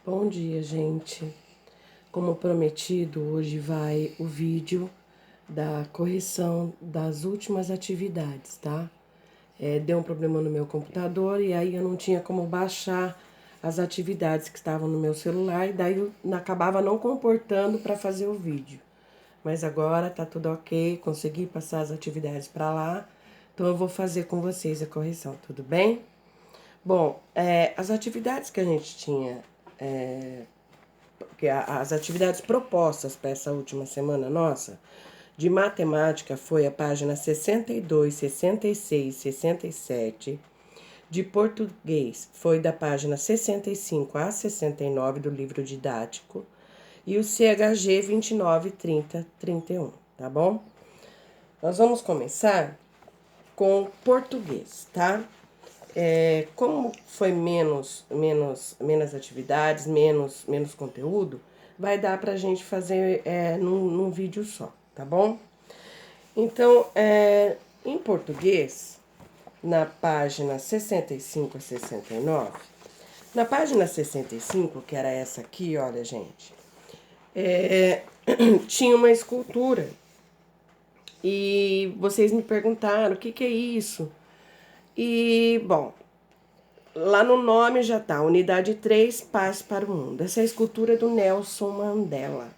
Bom dia, gente. Como prometido, hoje vai o vídeo da correção das últimas atividades, tá? Deu um problema no meu computador e aí eu não tinha como baixar as atividades que estavam no meu celular e daí eu acabava não comportando para fazer o vídeo. Mas agora tá tudo ok, consegui passar as atividades para lá, então eu vou fazer com vocês a correção, tudo bem? Bom, as atividades que a gente tinha porque as atividades propostas para essa última semana nossa, de matemática foi a página 62, 66, 67. De português foi da página 65 a 69 do livro didático. E o CHG 29, 30, 31, tá bom? Nós vamos começar com português, tá? Como foi menos atividades, menos conteúdo, vai dar pra gente fazer num vídeo só, tá bom? Então, em português, na página 65 a 69, na página 65, que era essa aqui, olha, gente, tinha uma escultura. E vocês me perguntaram o que é isso? E, bom, lá no nome já tá, Unidade 3, Paz para o Mundo. Essa é a escultura do Nelson Mandela.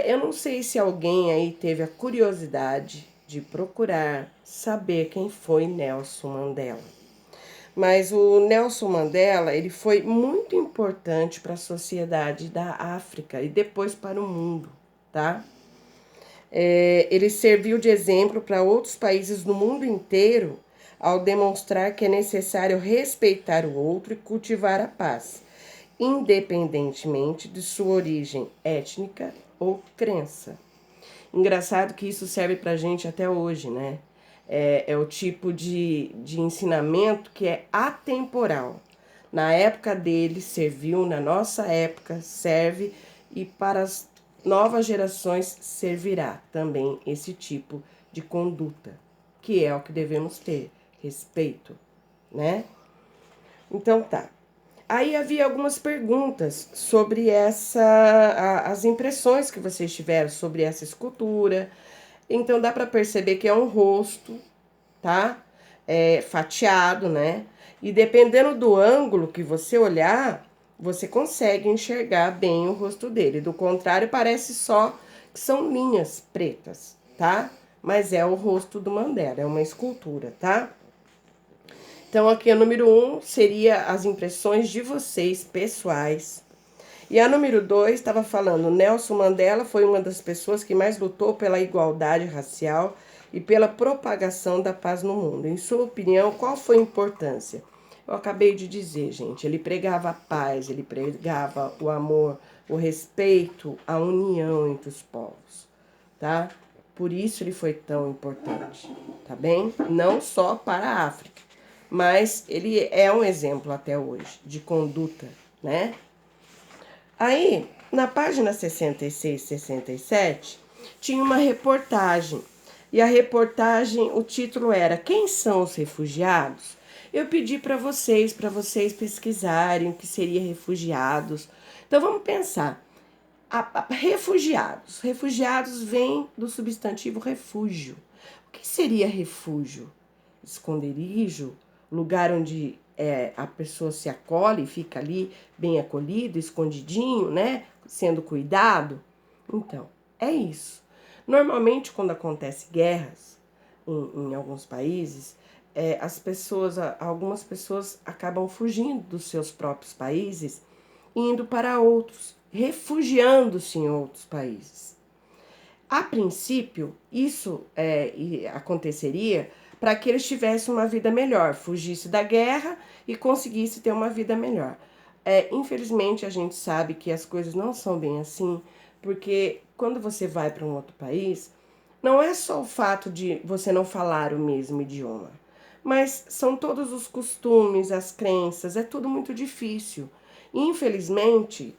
Eu não sei se alguém aí teve a curiosidade de procurar saber quem foi Nelson Mandela. Mas o Nelson Mandela, ele foi muito importante para a sociedade da África e depois para o mundo, tá? Ele serviu de exemplo para outros países no mundo inteiro ao demonstrar que é necessário respeitar o outro e cultivar a paz, independentemente de sua origem étnica ou crença. Engraçado que isso serve pra gente até hoje, né? É o tipo de ensinamento que é atemporal. Na época dele serviu, na nossa época serve e para as novas gerações servirá também esse tipo de conduta, que é o que devemos ter, respeito, né? Então tá. Aí havia algumas perguntas sobre as impressões que vocês tiveram sobre essa escultura. Então dá para perceber que é um rosto, tá? Fatiado, né? E dependendo do ângulo que você olhar, você consegue enxergar bem o rosto dele. Do contrário, parece só que são linhas pretas, tá? Mas é o rosto do Mandela, é uma escultura, tá? Então, aqui a número 1 seria as impressões de vocês pessoais. E a número 2 estava falando, Nelson Mandela foi uma das pessoas que mais lutou pela igualdade racial e pela propagação da paz no mundo. Em sua opinião, qual foi a importância? Eu acabei de dizer, gente, ele pregava a paz, ele pregava o amor, o respeito, a união entre os povos, tá? Por isso ele foi tão importante, tá bem? Não só para a África, mas ele é um exemplo até hoje de conduta, né? Aí, na página 66 e 67, tinha uma reportagem. E a reportagem, o título era Quem são os refugiados? Eu pedi para vocês pesquisarem o que seria refugiados. Então vamos pensar. Refugiados. Refugiados vem do substantivo refúgio. O que seria refúgio? Esconderijo, lugar onde a pessoa se acolhe, fica ali bem acolhido, escondidinho, né? Sendo cuidado. Então, é isso. Normalmente, quando acontece guerras em alguns países, algumas pessoas acabam fugindo dos seus próprios países e indo para outros, refugiando-se em outros países. A princípio, isso aconteceria para que eles tivessem uma vida melhor, fugisse da guerra e conseguisse ter uma vida melhor. Infelizmente, a gente sabe que as coisas não são bem assim, porque quando você vai para um outro país, não é só o fato de você não falar o mesmo idioma, mas são todos os costumes, as crenças, é tudo muito difícil. Infelizmente,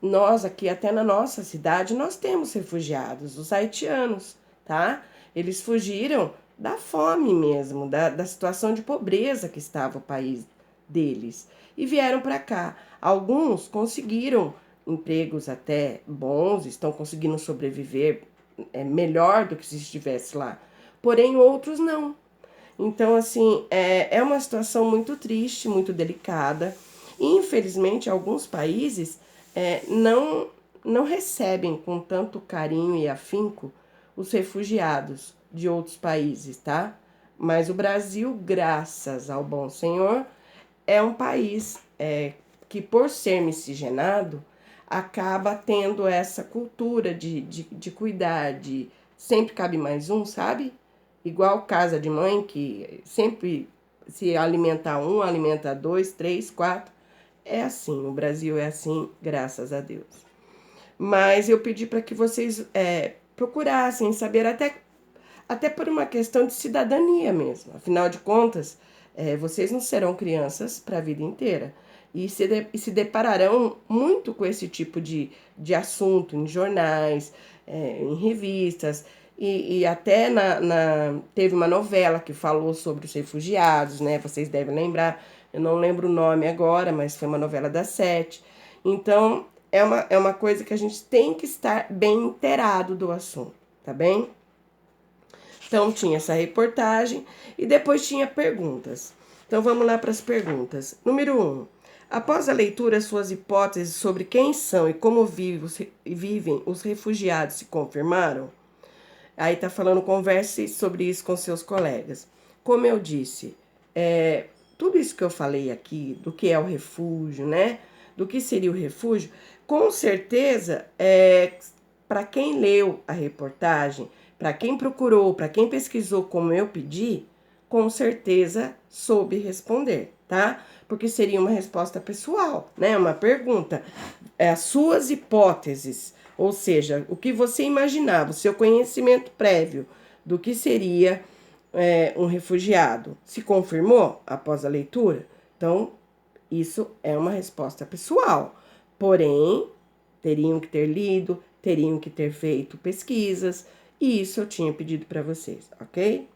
nós aqui, até na nossa cidade, nós temos refugiados, os haitianos, tá? Eles fugiram da fome mesmo, da situação de pobreza que estava o país, deles e vieram para cá. Alguns conseguiram empregos até bons, estão conseguindo sobreviver melhor do que se estivesse lá, porém outros não. Então, assim, é uma situação muito triste, muito delicada. Infelizmente, alguns países não recebem com tanto carinho e afinco os refugiados de outros países, tá? Mas o Brasil, graças ao bom Senhor, é um país que, por ser miscigenado, acaba tendo essa cultura de cuidar, de sempre cabe mais um, sabe? Igual casa de mãe, que sempre se alimenta um, alimenta dois, três, quatro. É assim, o Brasil é assim, graças a Deus. Mas eu pedi para que vocês procurassem saber, até por uma questão de cidadania mesmo. Afinal de contas, vocês não serão crianças para a vida inteira. E se depararão muito com esse tipo de assunto em jornais, em revistas. E até teve uma novela que falou sobre os refugiados, né? Vocês devem lembrar. Eu não lembro o nome agora, mas foi uma novela das 7. Então, é uma coisa que a gente tem que estar bem inteirado do assunto, tá bem? Então, tinha essa reportagem e depois tinha perguntas. Então, vamos lá para as perguntas. Número 1. Após a leitura, suas hipóteses sobre quem são e como vivem os refugiados se confirmaram? Aí tá falando, converse sobre isso com seus colegas. Como eu disse, tudo isso que eu falei aqui, do que é o refúgio, né? Do que seria o refúgio, com certeza, para quem leu a reportagem, para quem procurou, para quem pesquisou como eu pedi, com certeza soube responder, tá? Porque seria uma resposta pessoal, né? Uma pergunta. As suas hipóteses, ou seja, o que você imaginava, o seu conhecimento prévio do que seria um refugiado, se confirmou após a leitura? Então, isso é uma resposta pessoal. Porém, teriam que ter lido, teriam que ter feito pesquisas, e isso eu tinha pedido para vocês, ok?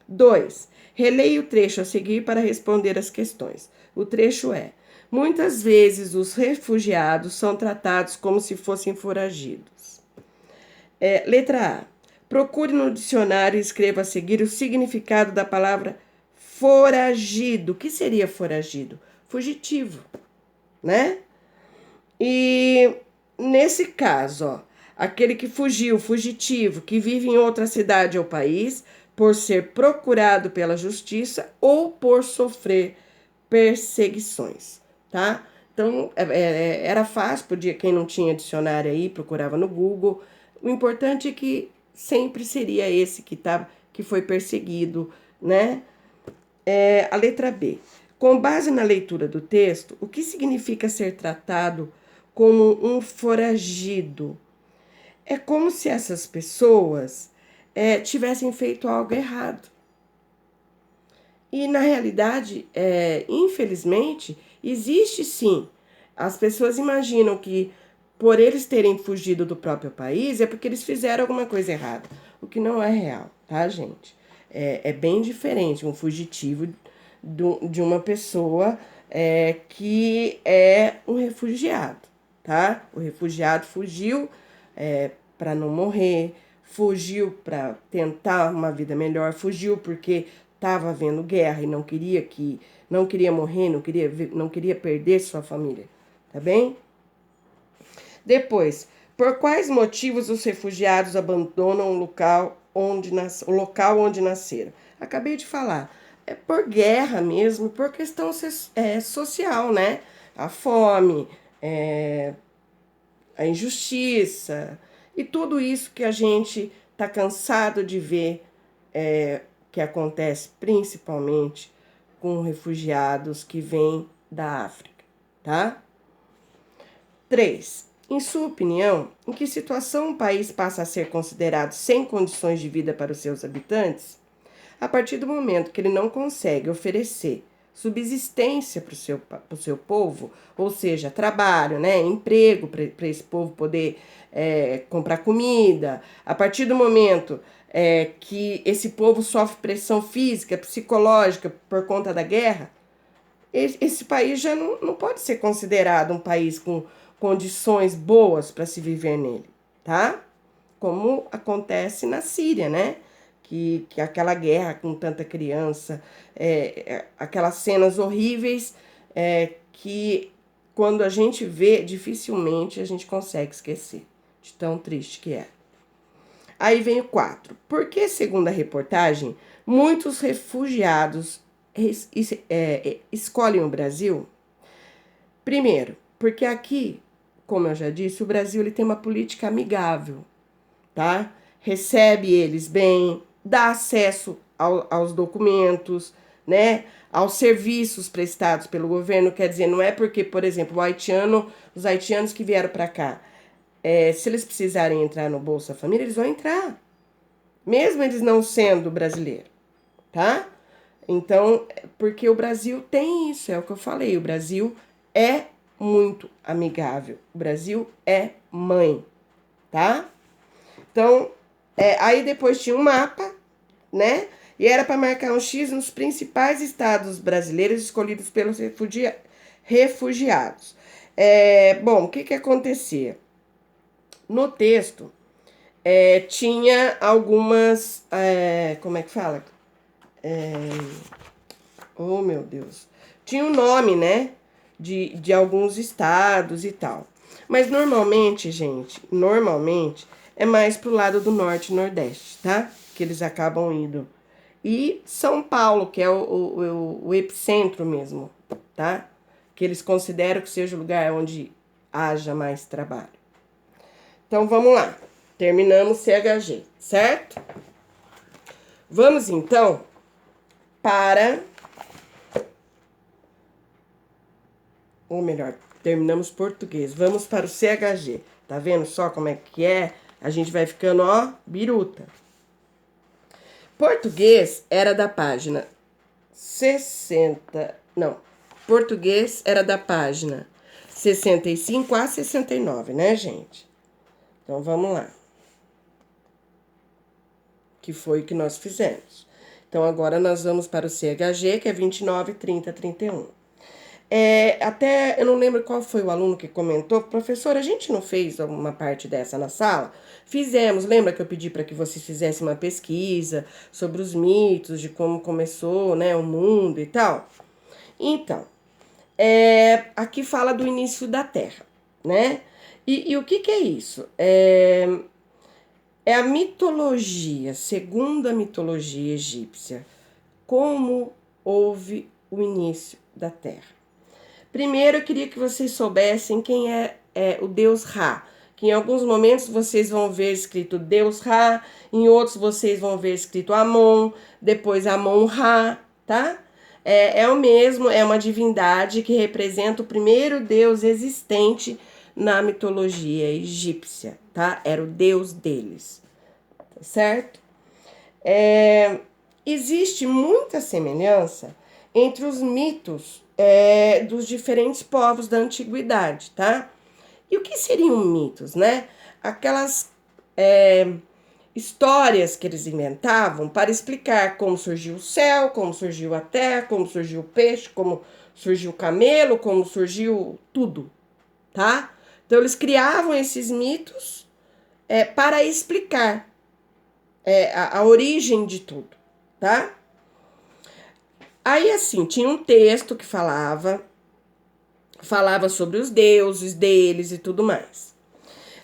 2. Releia o trecho a seguir para responder as questões. O trecho é: muitas vezes os refugiados são tratados como se fossem foragidos. Letra A. Procure no dicionário e escreva a seguir o significado da palavra foragido. O que seria foragido? Fugitivo, né? E nesse caso, ó, aquele que fugiu, fugitivo, que vive em outra cidade ou país, por ser procurado pela justiça ou por sofrer perseguições, tá? Então, era fácil, podia, quem não tinha dicionário aí, procurava no Google. O importante é que sempre seria esse que foi perseguido, né? A letra B. Com base na leitura do texto, o que significa ser tratado como um foragido? É como se essas pessoas tivessem feito algo errado. E, na realidade, infelizmente, existe sim. As pessoas imaginam que, por eles terem fugido do próprio país, é porque eles fizeram alguma coisa errada. O que não é real, tá, gente? É bem diferente um fugitivo de uma pessoa que é um refugiado, tá? O refugiado fugiu para não morrer, fugiu para tentar uma vida melhor, fugiu porque estava havendo guerra e não queria morrer, não queria perder sua família, tá bem? Depois, por quais motivos os refugiados abandonam o local onde nasceram? Acabei de falar, é por guerra mesmo, por questão social, né? A fome, a injustiça e tudo isso que a gente está cansado de ver que acontece principalmente com refugiados que vêm da África, tá? 3. Em sua opinião, em que situação um país passa a ser considerado sem condições de vida para os seus habitantes? A partir do momento que ele não consegue oferecer subsistência para o seu povo, ou seja, trabalho, né, emprego para esse povo poder comprar comida, a partir do momento que esse povo sofre pressão física, psicológica por conta da guerra, esse país já não pode ser considerado um país com condições boas para se viver nele, tá? Como acontece na Síria, né? Que aquela guerra com tanta criança, aquelas cenas horríveis que quando a gente vê, dificilmente a gente consegue esquecer de tão triste que é. Aí vem o 4. Porque, segundo a reportagem, muitos refugiados escolhem o Brasil? Primeiro, porque aqui, como eu já disse, o Brasil ele tem uma política amigável, tá? Recebe eles bem, dá acesso aos documentos, né? Aos serviços prestados pelo governo. Quer dizer, não é porque, por exemplo, os haitianos que vieram para cá, se eles precisarem entrar no Bolsa Família, eles vão entrar, mesmo eles não sendo brasileiros, tá? Então, porque o Brasil tem isso, é o que eu falei, o Brasil é muito amigável, o Brasil é mãe, tá? Então, aí depois tinha um mapa, né? E era para marcar um X nos principais estados brasileiros escolhidos pelos refugiados. Bom, o que acontecia? No texto, tinha algumas. Como é que fala? Oh, meu Deus. Tinha o nome, né? De alguns estados e tal. Mas normalmente, gente, é mais pro lado do norte e nordeste, tá? Que eles acabam indo. E São Paulo, que é o epicentro mesmo, tá? Que eles consideram que seja o lugar onde haja mais trabalho. Então, vamos lá. Terminamos CHG, certo? Vamos, então, para... Ou melhor, terminamos português. Vamos para o CHG. Tá vendo só como é que é? A gente vai ficando, ó, biruta. Português era da página 60... Não, português era da página 65 a 69, né, gente? Então, vamos lá. Que foi o que nós fizemos. Então, agora nós vamos para o CHG, que é 29, 30, 31. Até, eu não lembro qual foi o aluno que comentou, professor, a gente não fez uma parte dessa na sala? Fizemos, lembra que eu pedi para que vocês fizessem uma pesquisa sobre os mitos, de como começou, né, o mundo e tal? Então, aqui fala do início da Terra, né? E o que é isso? É a mitologia, segundo a mitologia egípcia, como houve o início da Terra. Primeiro, eu queria que vocês soubessem quem é o deus Ra, que em alguns momentos vocês vão ver escrito Deus Ra, em outros vocês vão ver escrito Amon, depois Amon-Ra, tá? É o mesmo, é uma divindade que representa o primeiro deus existente na mitologia egípcia, tá? Era o deus deles, certo? Existe muita semelhança entre os mitos dos diferentes povos da antiguidade, tá? E o que seriam mitos, né? Aquelas histórias que eles inventavam para explicar como surgiu o céu, como surgiu a terra, como surgiu o peixe, como surgiu o camelo, como surgiu tudo, tá? Então eles criavam esses mitos para explicar a origem de tudo, tá? Aí, assim, tinha um texto que falava sobre os deuses deles e tudo mais.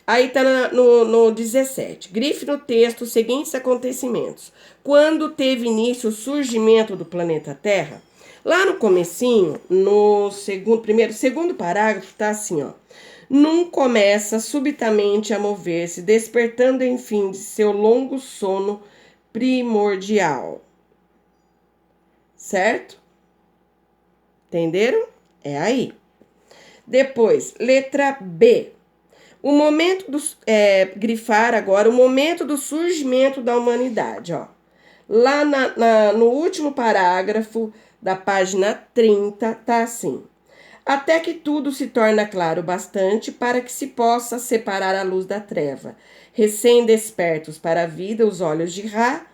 Aí tá no 17. Grife no texto os seguintes acontecimentos. Quando teve início o surgimento do planeta Terra, lá no comecinho, no segundo parágrafo, tá assim, ó. Num começa subitamente a mover-se, despertando enfim de seu longo sono primordial. Certo? Entenderam? É aí. Depois, letra B. O momento grifar agora o momento do surgimento da humanidade, ó. Lá no último parágrafo da página 30, tá assim. Até que tudo se torna claro bastante para que se possa separar a luz da treva. Recém-despertos para a vida, os olhos de Ra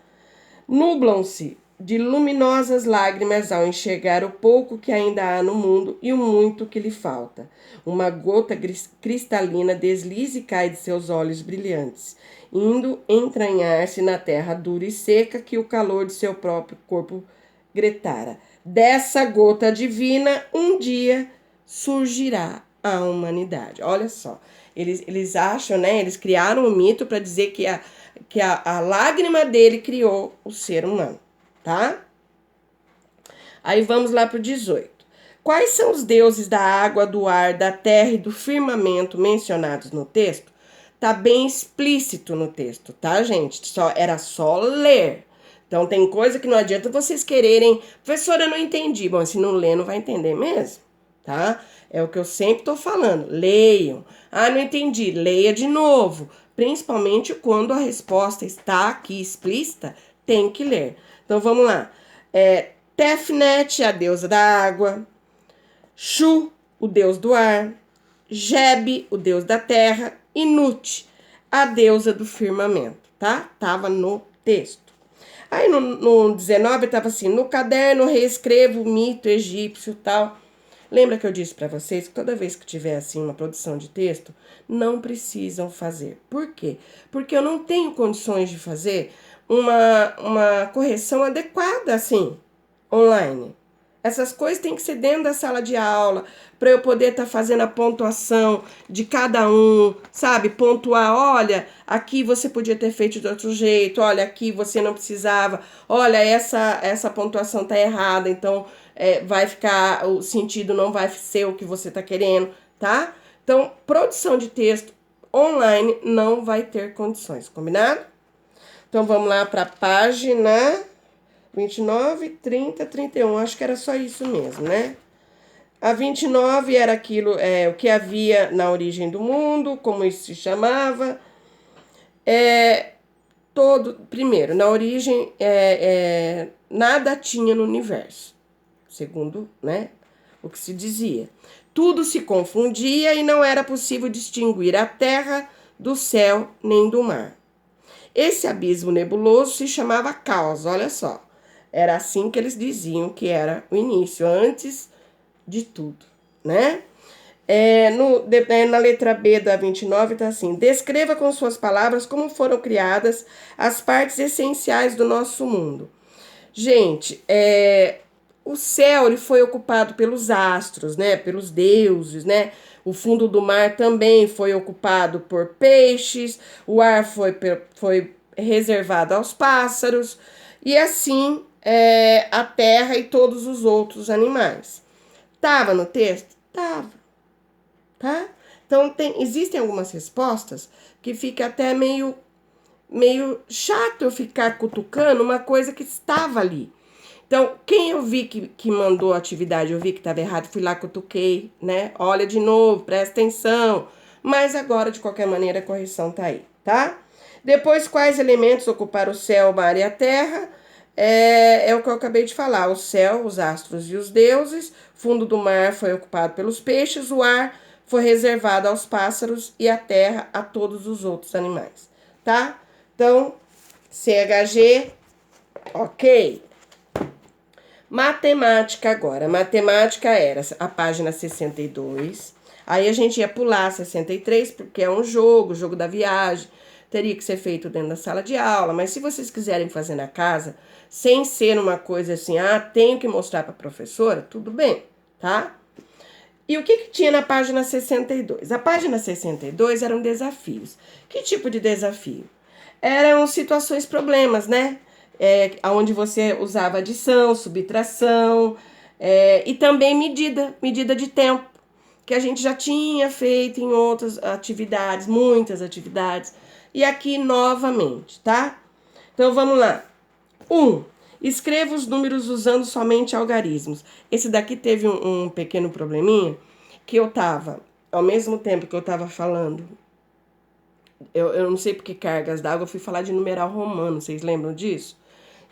nublam-se de luminosas lágrimas ao enxergar o pouco que ainda há no mundo e o muito que lhe falta. Uma gota cristalina desliza e cai de seus olhos brilhantes, indo entranhar-se na terra dura e seca que o calor de seu próprio corpo gritara. Dessa gota divina, um dia surgirá a humanidade. Olha só, eles acham, né? Eles criaram um mito para dizer que a lágrima dele criou o ser humano, tá? Aí vamos lá para o 18. Quais são os deuses da água, do ar, da terra e do firmamento mencionados no texto? Tá bem explícito no texto, tá, gente? Era só ler. Então tem coisa que não adianta vocês quererem. Professora, eu não entendi. Bom, se não ler, não vai entender mesmo, tá? É o que eu sempre tô falando. Leiam. Ah, não entendi. Leia de novo. Principalmente quando a resposta está aqui explícita, tem que ler. Então vamos lá. Tefnet, a deusa da água. Shu, o deus do ar. Geb, o deus da terra. E Nut, a deusa do firmamento, tá? Tava no texto. Aí no 19 tava assim: no caderno reescrevo o mito egípcio e tal. Lembra que eu disse para vocês que toda vez que tiver assim uma produção de texto, não precisam fazer. Por quê? Porque eu não tenho condições de fazer uma correção adequada assim, online. Essas coisas têm que ser dentro da sala de aula, para eu poder estar fazendo a pontuação de cada um, sabe? Pontuar, olha, aqui você podia ter feito de outro jeito, olha, aqui você não precisava, olha, essa pontuação tá errada, então vai ficar, o sentido não vai ser o que você tá querendo, tá? Então, produção de texto online não vai ter condições, combinado? Então, vamos lá para a página 29, 30, 31, acho que era só isso mesmo, né? A 29 era aquilo, o que havia na origem do mundo, como isso se chamava. Primeiro, na origem, nada tinha no universo, segundo, né, o que se dizia. Tudo se confundia e não era possível distinguir a terra do céu nem do mar. Esse abismo nebuloso se chamava caos, olha só. Era assim que eles diziam que era o início, antes de tudo, né? Na letra B da 29 tá assim: descreva com suas palavras como foram criadas as partes essenciais do nosso mundo. Gente, o céu ele foi ocupado pelos astros, né? Pelos deuses, né? O fundo do mar também foi ocupado por peixes, o ar foi reservado aos pássaros, e assim a terra e todos os outros animais. Tava no texto? Tava, tá? Então existem algumas respostas que fica até meio chato eu ficar cutucando uma coisa que estava ali. Então, quem eu vi que mandou a atividade, eu vi que estava errado, fui lá, cutuquei, né? Olha de novo, presta atenção. Mas agora, de qualquer maneira, a correção tá aí, tá? Depois, quais elementos ocuparam o céu, o mar e a terra? É o que eu acabei de falar: o céu, os astros e os deuses, fundo do mar foi ocupado pelos peixes, o ar foi reservado aos pássaros e a terra a todos os outros animais, tá? Então, CHG, ok. Matemática agora. Matemática era a página 62. Aí a gente ia pular 63, porque é um jogo da viagem. Teria que ser feito dentro da sala de aula. Mas se vocês quiserem fazer na casa, sem ser uma coisa assim, tenho que mostrar para a professora, tudo bem, tá? E o que tinha na página 62? A página 62 eram desafios. Que tipo de desafio? Eram situações, problemas, né? Onde você usava adição, subtração, e também medida de tempo, que a gente já tinha feito em outras atividades, muitas atividades, e aqui novamente, tá? Então vamos lá. 1. Escreva os números usando somente algarismos. Esse daqui teve um pequeno probleminha, que eu tava, ao mesmo tempo que eu tava falando, eu não sei porque cargas d'água, eu fui falar de numeral romano, vocês lembram disso?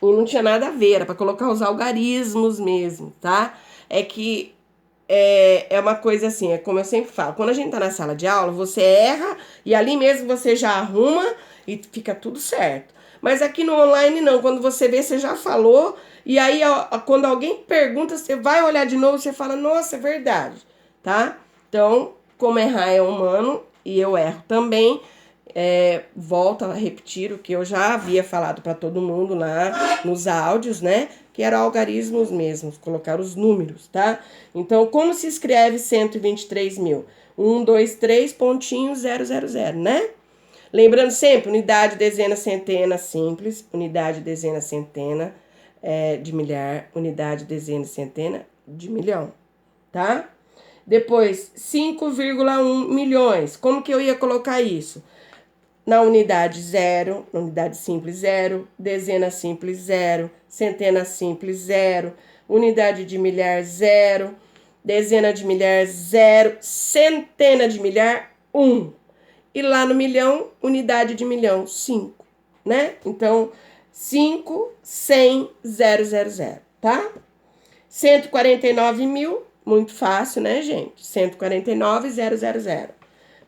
E não tinha nada a ver, era para colocar os algarismos mesmo, tá? É que é uma coisa assim, é como eu sempre falo, quando a gente tá na sala de aula, você erra e ali mesmo você já arruma e fica tudo certo. Mas aqui no online não, quando você vê, você já falou, e aí quando alguém pergunta, você vai olhar de novo, você fala, nossa, é verdade, tá? Então, como errar é humano, e eu erro também, volto a repetir o que eu já havia falado para todo mundo lá nos áudios, né? Que eram algarismos mesmos, colocar os números, tá? Então, como se escreve 123 mil? 1, 2, 3, pontinho, 0, 0, 0, né? Lembrando sempre, unidade, dezena, centena, simples, unidade, dezena, centena de milhar, unidade, dezena, centena de milhão, tá? Depois, 5,1 milhões. Como que eu ia colocar isso? Na unidade 0, na unidade simples 0, dezena simples 0, centena simples 0, unidade de milhar 0, dezena de milhar 0, centena de milhar 1. E lá no milhão, unidade de milhão 5, né? Então, 5, 100, 0, 0, 0, tá? 149 mil, muito fácil, né, gente? 149, 0, 0, 0.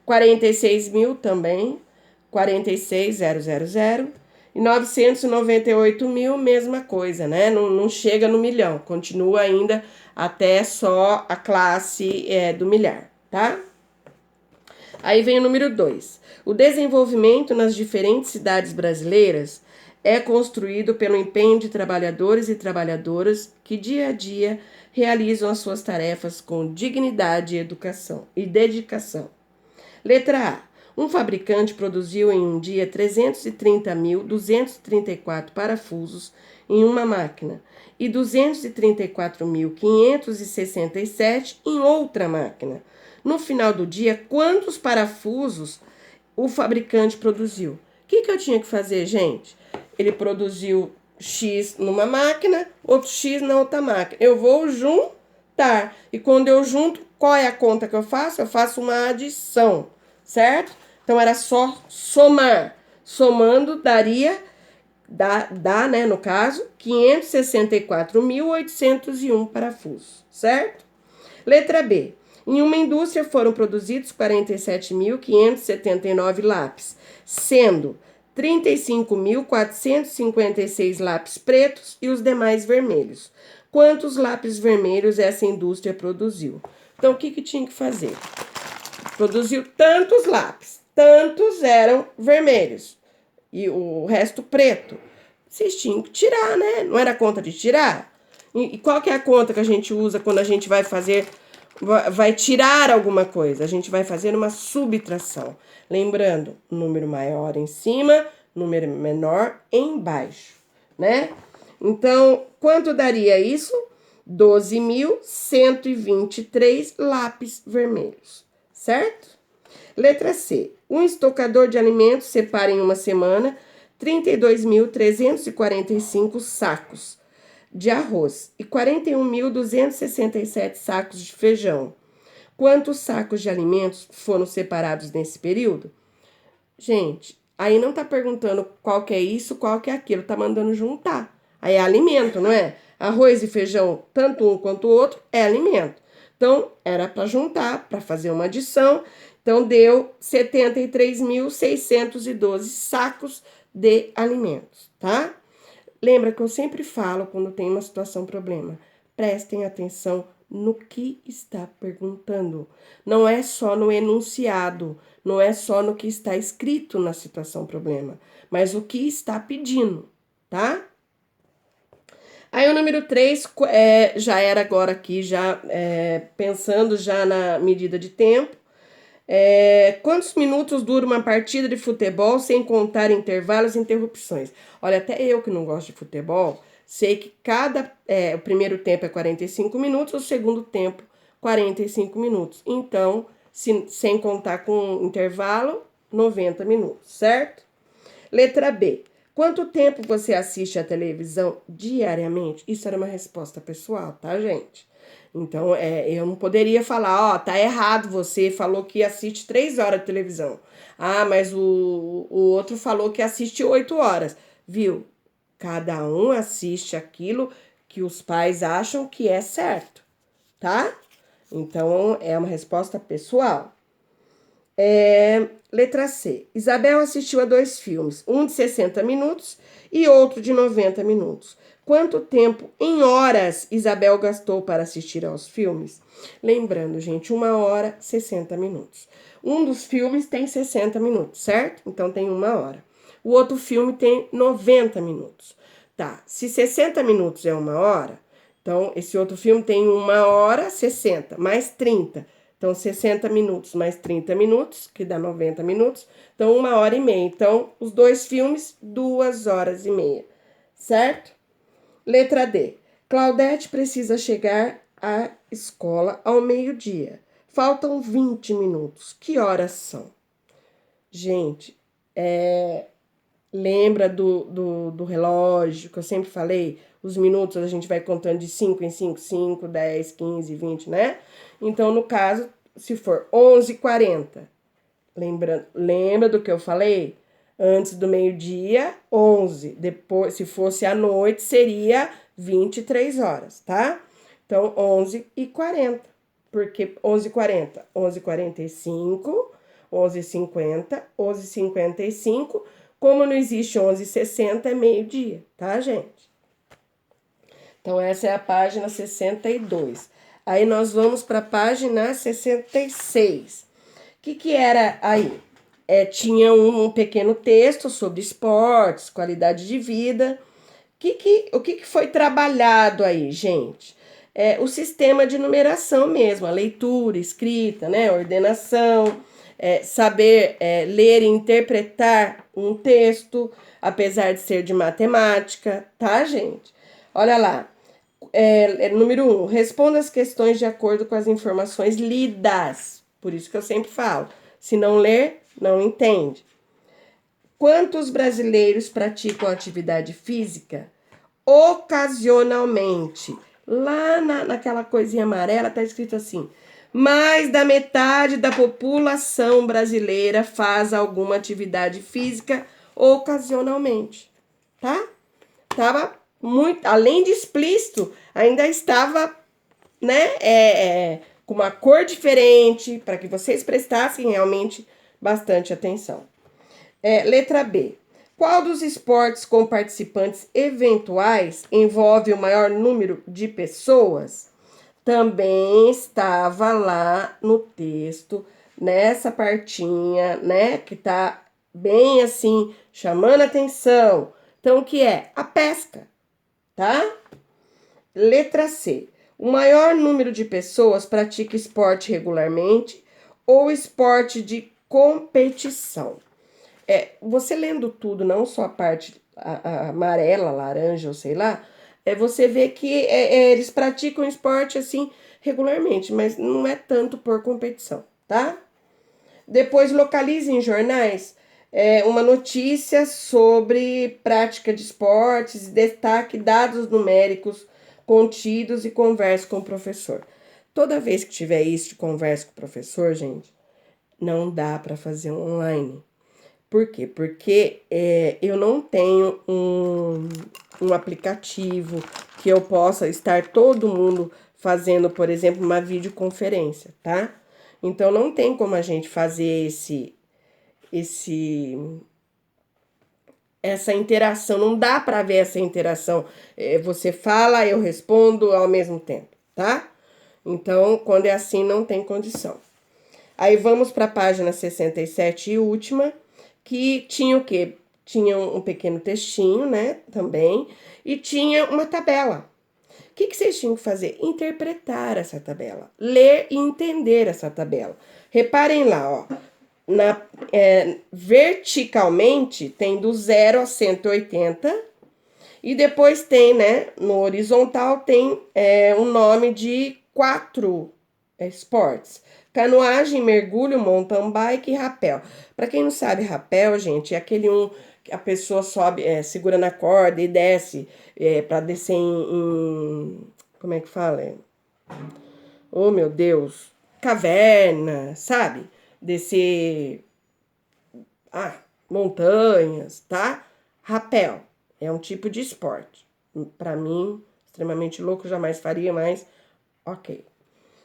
46 mil também, 46, 0, 0, 0. E 998 mil, mesma coisa, né? Não chega no milhão, continua ainda até só a classe do milhar, tá? Aí vem o número 2. O desenvolvimento nas diferentes cidades brasileiras é construído pelo empenho de trabalhadores e trabalhadoras que dia a dia realizam as suas tarefas com dignidade e dedicação. Letra A. Um fabricante produziu em um dia 330.234 parafusos em uma máquina e 234.567 em outra máquina. No final do dia, quantos parafusos o fabricante produziu? O que eu tinha que fazer, gente? Ele produziu X numa máquina, outro X na outra máquina. Eu vou juntar. E quando eu junto, qual é a conta que eu faço? Eu faço uma adição, certo? Então, era só somar. Somando, daria, né, no caso, 564.801 parafusos, certo? Letra B. Em uma indústria foram produzidos 47.579 lápis, sendo 35.456 lápis pretos e os demais vermelhos. Quantos lápis vermelhos essa indústria produziu? Então, o que tinha que fazer? Produziu tantos lápis, tantos eram vermelhos e o resto preto. Vocês tinham que tirar, né? Não era conta de tirar? E qual que é a conta que a gente usa quando a gente vai tirar alguma coisa? A gente vai fazer uma subtração. Lembrando, número maior em cima, número menor embaixo, né? Então, quanto daria isso? 12.123 lápis vermelhos, certo? Letra C. Um estocador de alimentos separa em uma semana 32.345 sacos de arroz e 41.267 sacos de feijão. Quantos sacos de alimentos foram separados nesse período? Gente, aí não tá perguntando qual que é isso, qual que é aquilo, tá mandando juntar. Aí é alimento, não é? Arroz e feijão, tanto um quanto o outro, é alimento. Então, era para juntar, para fazer uma adição. Então, deu 73.612 sacos de alimentos, tá? Lembra que eu sempre falo quando tem uma situação problema. Prestem atenção no que está perguntando. Não é só no enunciado, não é só no que está escrito na situação problema, mas o que está pedindo, tá? Aí o número 3 já era agora aqui, já pensando já na medida de tempo. Quantos minutos dura uma partida de futebol sem contar intervalos e interrupções? Olha, até eu que não gosto de futebol, sei que o primeiro tempo é 45 minutos, o segundo tempo 45 minutos. Então, sem contar com intervalo, 90 minutos, certo? Letra B. Quanto tempo você assiste a televisão diariamente? Isso era uma resposta pessoal, tá, gente? Então, eu não poderia falar, tá errado, você falou que assiste 3 horas de televisão. Ah, mas o outro falou que assiste 8 horas. Viu? Cada um assiste aquilo que os pais acham que é certo, tá? Então, é uma resposta pessoal. Letra C. Isabel assistiu a 2 filmes, um de 60 minutos e outro de 90 minutos. Quanto tempo em horas Isabel gastou para assistir aos filmes? Lembrando, gente, 1 hora, 60 minutos. Um dos filmes tem 60 minutos, certo? Então tem 1 hora. O outro filme tem 90 minutos. Tá, se 60 minutos é 1 hora, então esse outro filme tem 1 hora, 60, mais 30. Então, 60 minutos mais 30 minutos, que dá 90 minutos. Então, 1 hora e meia. Então, os 2 filmes, 2 horas e meia. Certo? Letra D. Claudete precisa chegar à escola ao meio-dia. Faltam 20 minutos. Que horas são? Gente, lembra do relógio que eu sempre falei? Os minutos a gente vai contando de 5 em 5, 5, 10, 15, 20, né? Então, no caso, se for 11h40, lembra do que eu falei? Antes do meio-dia, 11. Depois, se fosse à noite, seria 23 horas, tá? Então, 11h40. Porque 11h40, 11h45, 11h50, 11h55. Como não existe 11h60, é meio-dia, tá, gente? Então, essa é a página 62. Aí, nós vamos para a página 66. O que era aí? Tinha um pequeno texto sobre esportes, qualidade de vida. O que foi trabalhado aí, gente? O sistema de numeração mesmo, a leitura, escrita, né? Ordenação, saber ler e interpretar um texto, apesar de ser de matemática, tá, gente? Olha lá. Número 1, responda as questões de acordo com as informações lidas. Por isso que eu sempre falo, se não ler, não entende. Quantos brasileiros praticam atividade física ocasionalmente? Lá naquela coisinha amarela tá escrito assim: mais da metade da população brasileira faz alguma atividade física ocasionalmente, tá? Tava muito, além de explícito, ainda estava, né, com uma cor diferente, para que vocês prestassem realmente bastante atenção. Letra B. Qual dos esportes com participantes eventuais envolve o maior número de pessoas? Também estava lá no texto, nessa partinha, né, que tá bem assim, chamando atenção. Então, o que é? A pesca, tá? Letra C. O maior número de pessoas pratica esporte regularmente ou esporte de competição. Você lendo tudo, não só a parte a amarela, laranja ou sei lá, você vê que eles praticam esporte assim regularmente, mas não é tanto por competição, tá? Depois localize em jornais uma notícia sobre prática de esportes, destaque dados numéricos contidos e converse com o professor. Toda vez que tiver isso de conversa com o professor, gente, não dá para fazer online. Por quê? Porque eu não tenho um aplicativo que eu possa estar todo mundo fazendo, por exemplo, uma videoconferência, tá? Então, não tem como a gente fazer essa interação, não dá para ver essa interação. Você fala, eu respondo ao mesmo tempo, tá? Então, quando é assim, não tem condição. Aí vamos para a página 67 e última, que tinha o quê? Tinha um pequeno textinho, né, também, e tinha uma tabela. O que vocês tinham que fazer? Interpretar essa tabela, ler e entender essa tabela. Reparem lá, ó, verticalmente tem do 0 a 180, e depois tem, né, no horizontal tem um nome de 4 esportes. Canoagem, mergulho, mountain bike e rapel. Para quem não sabe, rapel, gente, é aquele que a pessoa sobe, segura na corda e desce, para descer como é que fala? Oh, meu Deus, caverna, sabe? Descer, montanhas, tá? Rapel é um tipo de esporte. Para mim, extremamente louco, jamais faria, mas ok.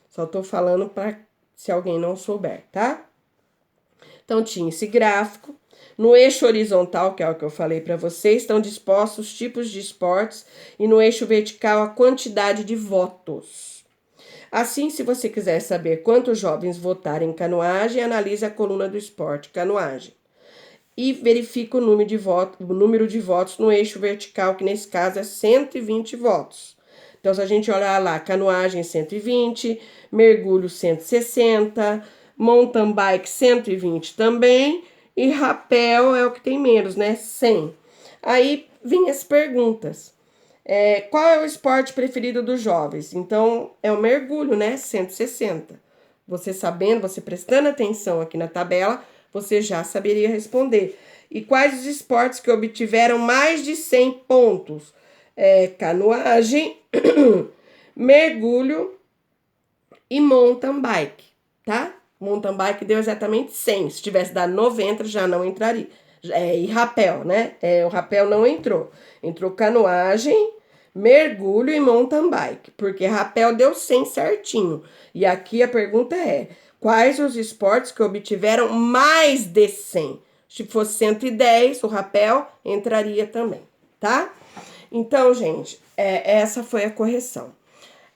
Só tô falando para se alguém não souber, tá? Então, tinha esse gráfico. No eixo horizontal, que é o que eu falei para vocês, estão dispostos os tipos de esportes e no eixo vertical a quantidade de votos. Assim, se você quiser saber quantos jovens votaram em canoagem, analise a coluna do esporte canoagem e verifica o número de votos no eixo vertical, que nesse caso é 120 votos. Então, se a gente olhar lá, canoagem 120, mergulho 160, mountain bike 120 também, e rapel é o que tem menos, né? 100. Aí vem as perguntas. Qual é o esporte preferido dos jovens? Então, é o mergulho, né? 160. Você sabendo, você prestando atenção aqui na tabela, você já saberia responder. E quais os esportes que obtiveram mais de 100 pontos? Canoagem, mergulho e mountain bike, tá? Mountain bike deu exatamente 100. Se tivesse dado 90, já não entraria. E rapel, né? O rapel não entrou. Entrou canoagem, mergulho e mountain bike, porque rapel deu 100 certinho. E aqui a pergunta é: quais os esportes que obtiveram mais de 100? Se fosse 110, o rapel entraria também, tá? Então, gente, essa foi a correção.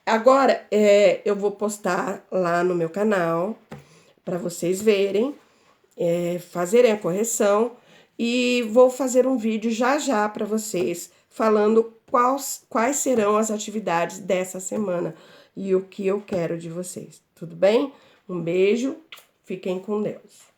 Agora, eu vou postar lá no meu canal para vocês verem, fazerem a correção e vou fazer um vídeo já para vocês falando quais serão as atividades dessa semana e o que eu quero de vocês. Tudo bem? Um beijo, fiquem com Deus.